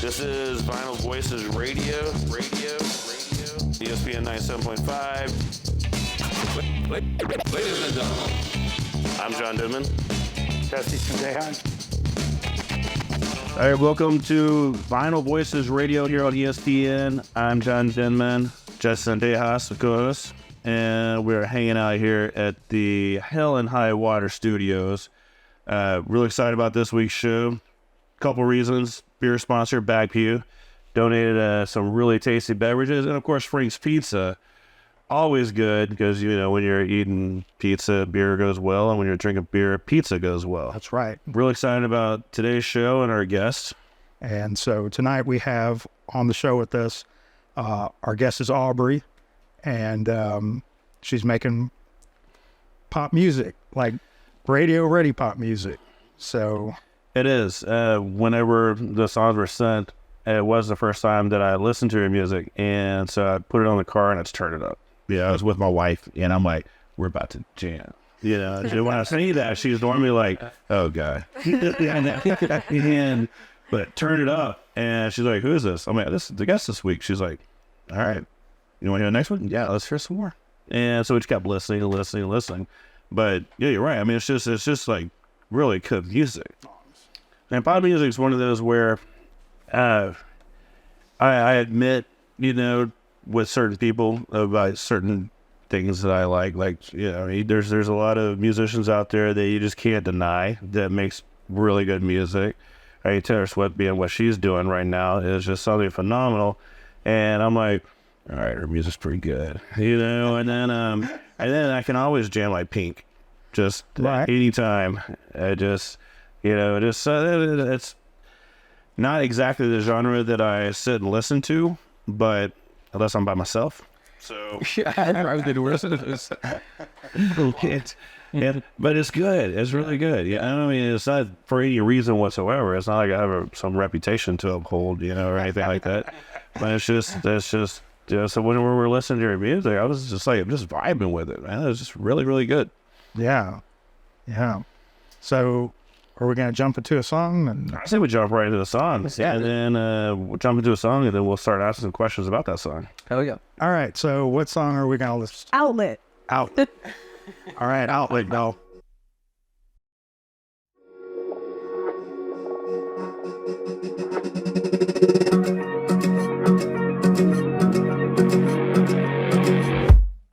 This is Vinyl Voices Radio, ESPN 97.5. Ladies and gentlemen, I'm John Denman. All right, welcome to Vinyl Voices Radio here on ESPN. I'm John Denman, Justin Dejas, of course, and we're hanging out here at the Hell and High Water Studios. Really excited about this week's show. Couple reasons. Beer sponsor, Bagpew, donated some really tasty beverages, and of course, Frank's Pizza. Always good because, you know, when you're eating pizza, beer goes well, and when you're drinking beer, pizza goes well. That's right. Real excited about today's show and our guests. And so tonight we have on the show with us, our guest is ABRY, and she's making pop music, like radio-ready pop music. So It is. Whenever the songs were sent, it was the first time that I listened to her music, and so I put it on the car and I just turned it up. Yeah, I was with my wife, and I'm like, we're about to jam. You know, when I say that, she's normally like, oh, God. But turn it up, and she's like, who is this? I'm like, this is the guest this week. She's like, all right, you want to hear the next one? Yeah, let's hear some more. And so we just kept listening. But, yeah, you're right. I mean, it's just like really good music. And pop music is one of those where I admit, you know, with certain people about certain things that I like, you know, there's a lot of musicians out there that you just can't deny that makes really good music. I mean, Taylor Swift being what she's doing right now is just something phenomenal. And I'm like, all right, her music's pretty good, you know, and then I can always jam like Pink, just anytime. It's not exactly the genre that I sit and listen to, but unless I'm by myself. So yeah, I was the worst of this. But it's good. It's really good. Yeah, I mean, it's not for any reason whatsoever. It's not like I have some reputation to uphold, you know, or anything like that. But it's just, you know, so when we were listening to her music, I was just like, just vibing with it, man. It was just really, really good. yeah. So are we going to jump into a song? And I say we jump right into the song, Yeah. and then we'll jump into a song, and then we'll start asking some questions about that song. Hell yeah. all right, so what song are we going to listen to? Outlet. All right, Outlet, go.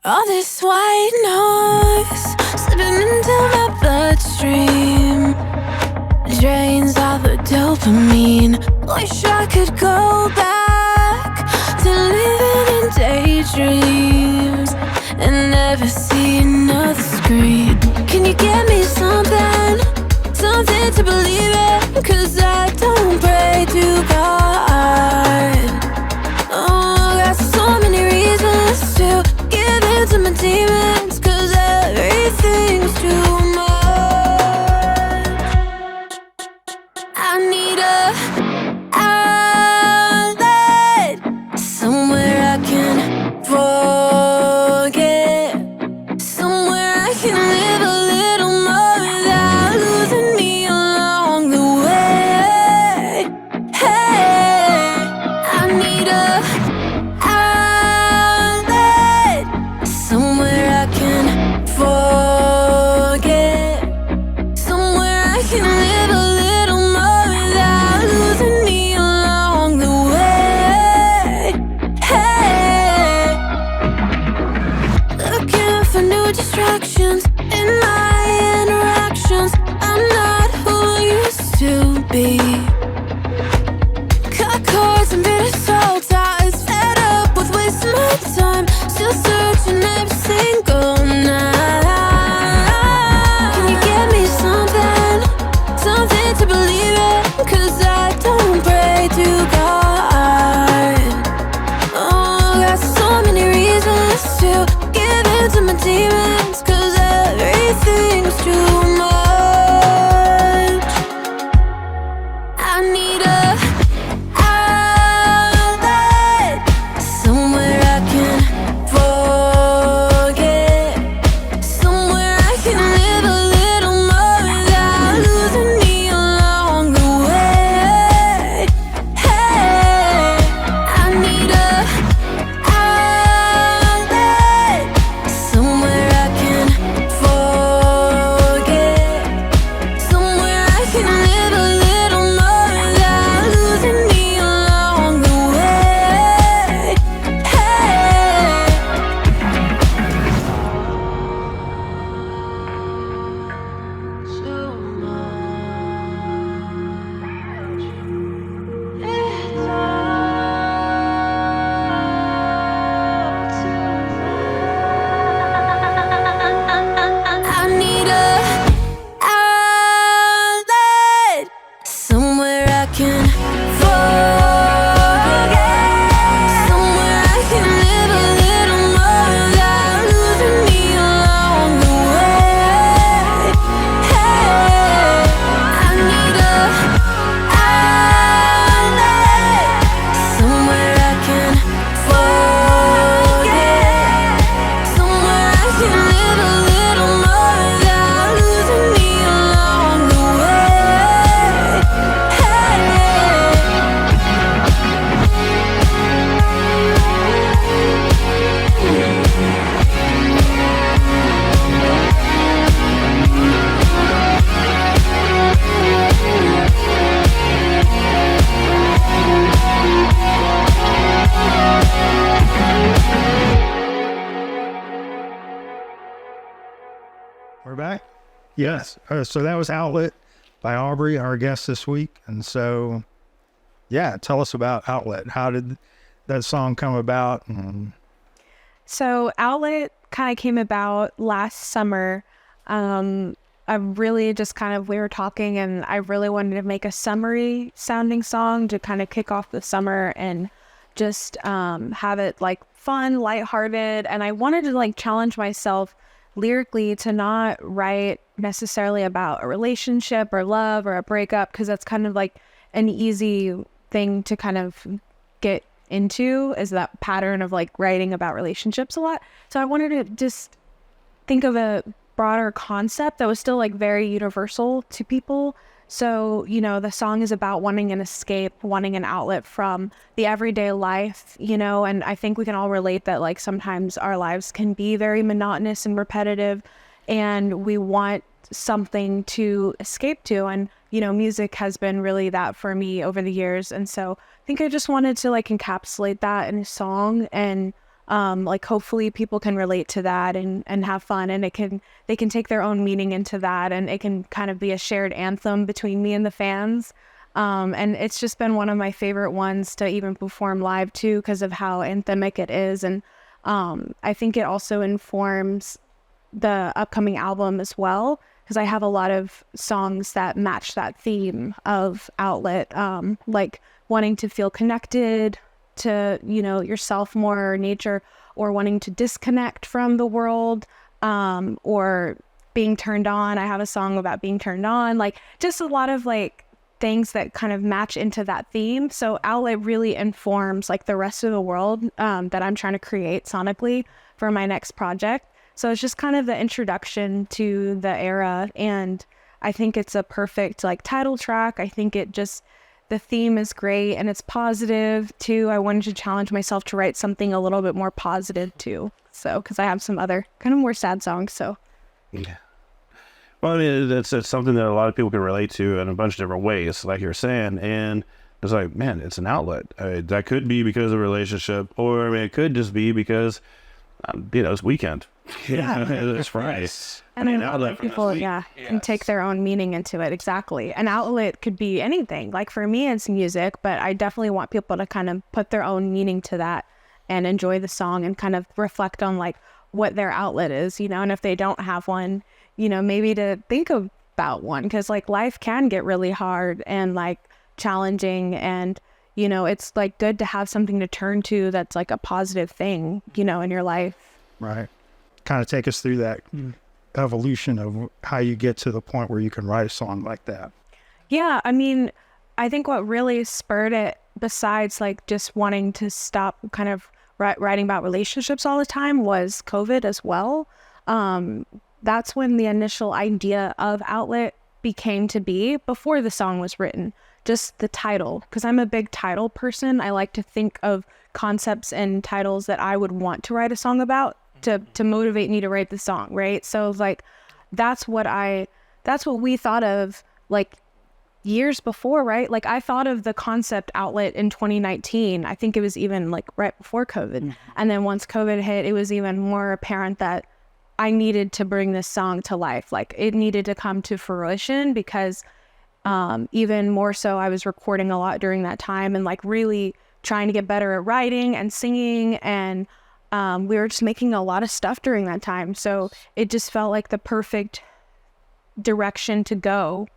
All this white noise slipping into my bloodstream drains all the dopamine. Wish I could go back to living in daydreams and never see another screen. Can you give me something to believe in? 'Cause I don't pray to God. Oh, I got so many reasons to give in to my demons, 'cause everything's too much. I need a outlet, somewhere I can forget, somewhere I can live a little more without losing me along the Yes. So that was Outlet by Aubrey, our guest this week. And so, yeah, tell us about Outlet. How did that song come about? So Outlet kind of came about last summer. I really just kind of, we were talking and I really wanted to make a summery sounding song to kind of kick off the summer and just have it like fun, lighthearted. And I wanted to like challenge myself lyrically to not write necessarily about a relationship or love or a breakup, because that's kind of like an easy thing to kind of get into, is that pattern of like writing about relationships a lot. So I wanted to just think of a broader concept that was still like very universal to people. So, you know, the song is about wanting an escape, wanting an outlet from the everyday life, you know, and I think we can all relate that like sometimes our lives can be very monotonous and repetitive, and we want something to escape to. And, you know, music has been really that for me over the years. And so I think I just wanted to like encapsulate that in a song, and like hopefully people can relate to that and have fun, and they can take their own meaning into that, and it can kind of be a shared anthem between me and the fans. And it's just been one of my favorite ones to even perform live too, because of how anthemic it is. And I think it also informs the upcoming album as well, because I have a lot of songs that match that theme of outlet, like wanting to feel connected to, you know, yourself more, or nature, or wanting to disconnect from the world, or being turned on. I have a song about being turned on, like just a lot of like things that kind of match into that theme. So outlet really informs like the rest of the world that I'm trying to create sonically for my next project. So it's just kind of the introduction to the era, and I think it's a perfect like title track. I think it just, the theme is great and it's positive too. I wanted to challenge myself to write something a little bit more positive too. So, because I have some other kind of more sad songs. So, Yeah. Well, I mean, it's something that a lot of people can relate to in a bunch of different ways, like you're saying. And it's like, man, it's an outlet. That could be because of a relationship, or I mean, it could just be because, you know, it's weekend. Yeah, it's Friday. and an then outlet other for this people, week. can take their own meaning into it. Exactly. An outlet could be anything. Like for me, it's music, but I definitely want people to kind of put their own meaning to that and enjoy the song and kind of reflect on like what their outlet is, you know, and if they don't have one, you know, maybe to think about one, because like life can get really hard and like challenging, and you know, it's like good to have something to turn to that's like a positive thing, you know, in your life. Right. Kind of take us through that evolution of how you get to the point where you can write a song like that. Yeah, I mean, I think what really spurred it, besides like just wanting to stop kind of writing about relationships all the time, was COVID as well. That's when the initial idea of Outlet became to be, before the song was written. Just the title, because I'm a big title person. I like to think of concepts and titles that I would want to write a song about to motivate me to write the song, right? So like that's what we thought of like years before, right? Like I thought of the concept Outlet in 2019. I think it was even like right before COVID. And then once COVID hit, it was even more apparent that I needed to bring this song to life. Like it needed to come to fruition, because even more so, I was recording a lot during that time and like really trying to get better at writing and singing, and we were just making a lot of stuff during that time. So it just felt like the perfect direction to go,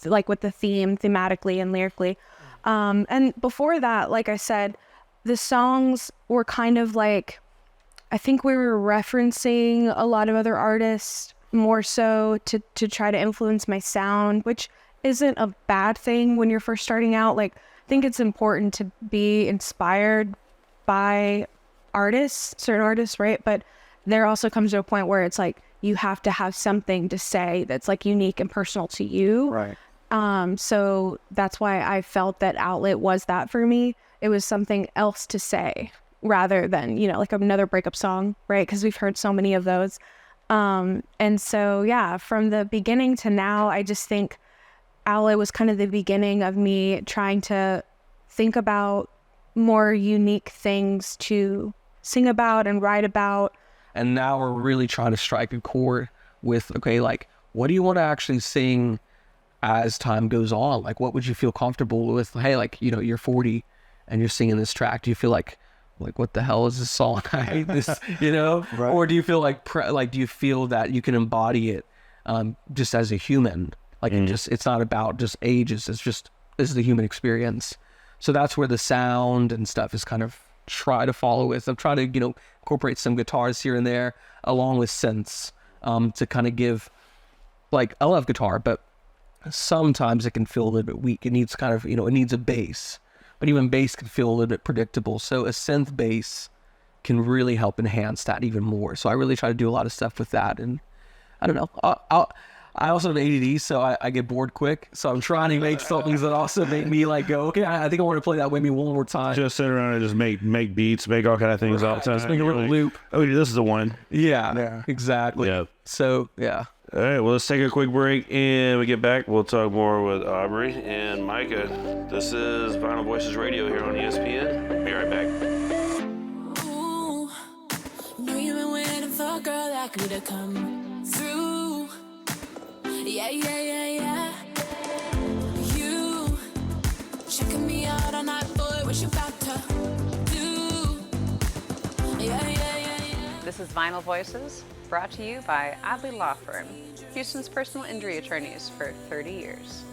like with the theme, thematically and lyrically. And before that, like I said, the songs were kind of like, I think we were referencing a lot of other artists more so to try to influence my sound, which isn't a bad thing when you're first starting out. Like I think it's important to be inspired by certain artists, right? But there also comes to a point where it's like you have to have something to say that's like unique and personal to you. Right. So that's why I felt that Outlet was that for me. It was something else to say rather than, you know, like another breakup song, right? Because we've heard so many of those. And so, yeah, from the beginning to now, I just think Outlet was kind of the beginning of me trying to think about more unique things to sing about and write about. And now we're really trying to strike a chord with, okay, like what do you want to actually sing as time goes on? Like, what would you feel comfortable with? Hey, like, you know, you're 40 and you're singing this track. Do you feel like what the hell is this song? I hate this, you know? Right. Or do you feel like do you feel that you can embody it just as a human? Like, it's not about just ages. This is the human experience. So that's where the sound and stuff is kind of try to follow with. I'm trying to, you know, incorporate some guitars here and there along with synths to kind of give, like, I love guitar, but sometimes it can feel a little bit weak. It needs kind of, you know, it needs a bass, but even bass can feel a little bit predictable. So a synth bass can really help enhance that even more. So I really try to do a lot of stuff with that. And I don't know, I also have ADD, so I get bored quick. So I'm trying to make songs that also make me like go, okay, I think I want to play that with me one more time. Just sit around and just make beats, make all kind of things all the time. Just make a little loop. Oh, yeah, this is the one. Yeah, exactly. Yeah. So, yeah. All right, well, let's take a quick break, and when we get back, we'll talk more with Aubrey and Micah. This is Vinyl Voices Radio here on ESPN. Be right back. Ooh, know you've been waiting for a girl like me to come through. Yeah, yeah, yeah, yeah. You checking me out all night, boy, what you about to do? Yeah, yeah, yeah, yeah. This is Vinyl Voices, brought to you by ABRY Law Firm, Houston's personal injury attorneys for 30 years.